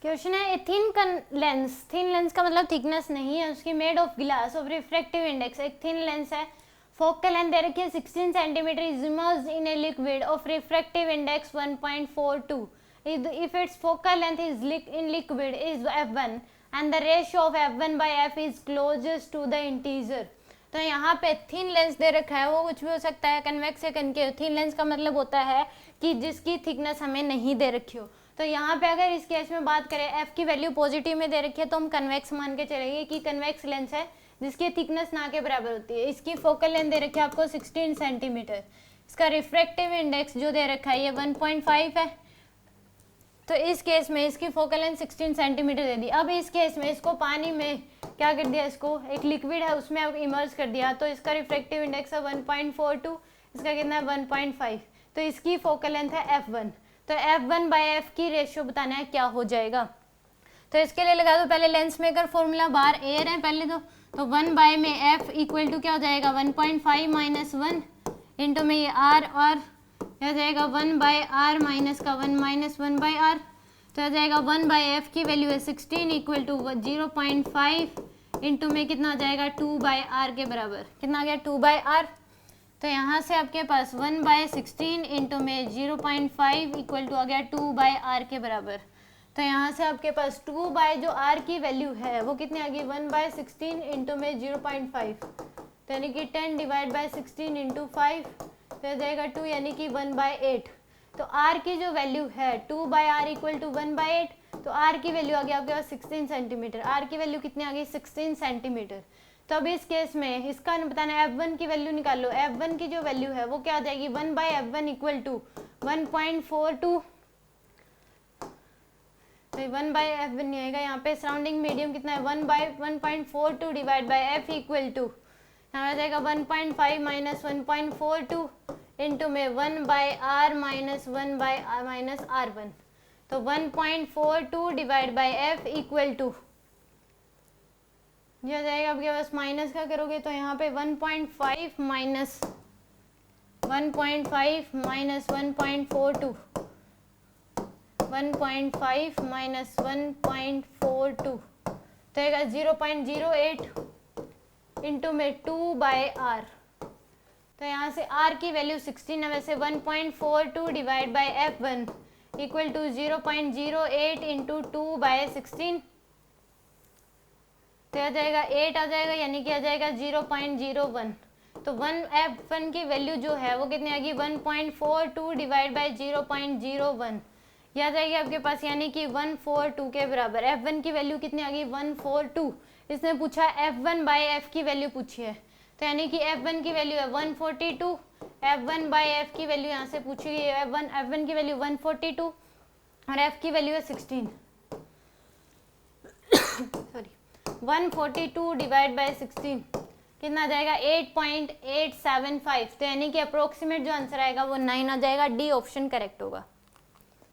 Question है a thin lens का मतलब थिकनेस नहीं है उसकी, made of glass of refractive index, एक थिन लेंस है, फोकल लेंथ दे रखी है 16 centimetre, is immersed in a liquid of refractive index 1.42, if its focal length is in liquid is f1 and the ratio of f1 by f is closest to the integer। तो यहाँ पे thin lens दे रखा है, वो कुछ भी हो सकता है, कन्वेक्स या कनकेव। थिन लेंस का मतलब होता है कि जिसकी थिकनेस हमें नहीं दे रखी हो। तो यहाँ पे अगर इस केस में बात करें f की वैल्यू पॉजिटिव में दे रखी है तो हम कन्वेक्स मान के चलेंगे कि कन्वेक्स लेंस है जिसकी थिकनेस ना के बराबर होती है। इसकी फोकल लेंथ दे रखी है आपको 16 सेंटीमीटर, इसका रिफ्रैक्टिव इंडेक्स जो दे रखा है ये 1.5 है। तो इस केस में इसकी फोकल लेंथ 16 सेंटीमीटर दे दी। अब इस केस में इसको पानी में क्या कर दिया, इसको एक लिक्विड है उसमें अब इमर्ज कर दिया, तो इसका रिफ्रैक्टिव इंडेक्स है 1.42, इसका कितना है 1.5, तो इसकी फोकल लेंथ है f1। तो f1 बाय f की रेशियो बताना है क्या हो जाएगा। तो इसके लिए लगा दो पहले लेंस मेकर फॉर्मूला, बार एयर है पहले तो 1 बाय में f इक्वल टू क्या हो जाएगा 1.5 माइनस 1 इंटू में ये r, और क्या जाएगा 1 बाय r माइनस का 1 माइनस 1 बाय r, तो आ जाएगा 1 बाय f की वैल्यू है 16 इक्वल टू 0.5 इंटू में कितना आ जाएगा 2 बाय r के बराबर, कितना आ गया 2 बाय r। तो यहाँ से आपके पास 1 बाय 16 इंटू में 0.5 इक्वल टू आ गया 2 बाय r के बराबर। तो यहाँ से आपके पास 2 बाय जो r की वैल्यू है वो कितनी आ गई 1 बाय 16 इंटू में 0.5, तो यानी कि 10 डिवाइड बाय 16 इंटू 5, तो जाएगा 2 यानी कि 1 बाय 8। तो r की जो वैल्यू है 2 by r equal to 1 by 8, तो r की वैल्यू आ गई आपके पास 16 सेंटीमीटर। r की वैल्यू कितनी आ गई 16 सेंटीमीटर। तो अब इस केस में इसका बताना है f1 की वैल्यू निकालो। f1 की जो वैल्यू है वो क्या आ जाएगी 1 बाय f1 इक्वल टू 1.42, तो 1 बाय f1 नहीं आएगा, यहाँ पे सराउंडिंग मीडियम कितना है 1 by 1.42 divide by f equal to यहाँ आ जाएगा 1.5 माइनस 1.42 इंटू में 1 by r minus 1 by minus r1, तो 1.42 divide by f equal to ये आ जाएगा आपके पास माइनस का करोगे तो यहाँ पे 1.5 माइनस 1.5 माइनस 1.42, 1.5 माइनस 1.42 तो आएगा 0.08 इंटू में 2 बाय r। तो यहाँ से r की वैल्यू 16 है, वैसे 1.42 divide by f1 equal to 0.08 into 2 by 16, तो आ जाएगा 8 आ जाएगा, यानी कि आ जाएगा 0.01। तो 1 f1 की वैल्यू जो है वो कितनी आएगी 1.42 डिवाइड बाय 0.01, यह आ जाएगी आपके पास यानी कि 142 के बराबर। f1 की वैल्यू कितनी आ गई 142, इसने पूछा f1 बाय f की वैल्यू पूछी है, तो यानी कि f1 की वैल्यू है 142, f1 बाय f की वैल्यू यहाँ से पूछी गई है f1 की वैल्यू 142 और f की वैल्यू है 16 सॉरी 142 डिवाइड बाय 16 कितना आ जाएगा 8.875, तो यानी कि अप्रोक्सीमेट जो आंसर आएगा वो 9 आ जाएगा। डी ऑप्शन करेक्ट होगा।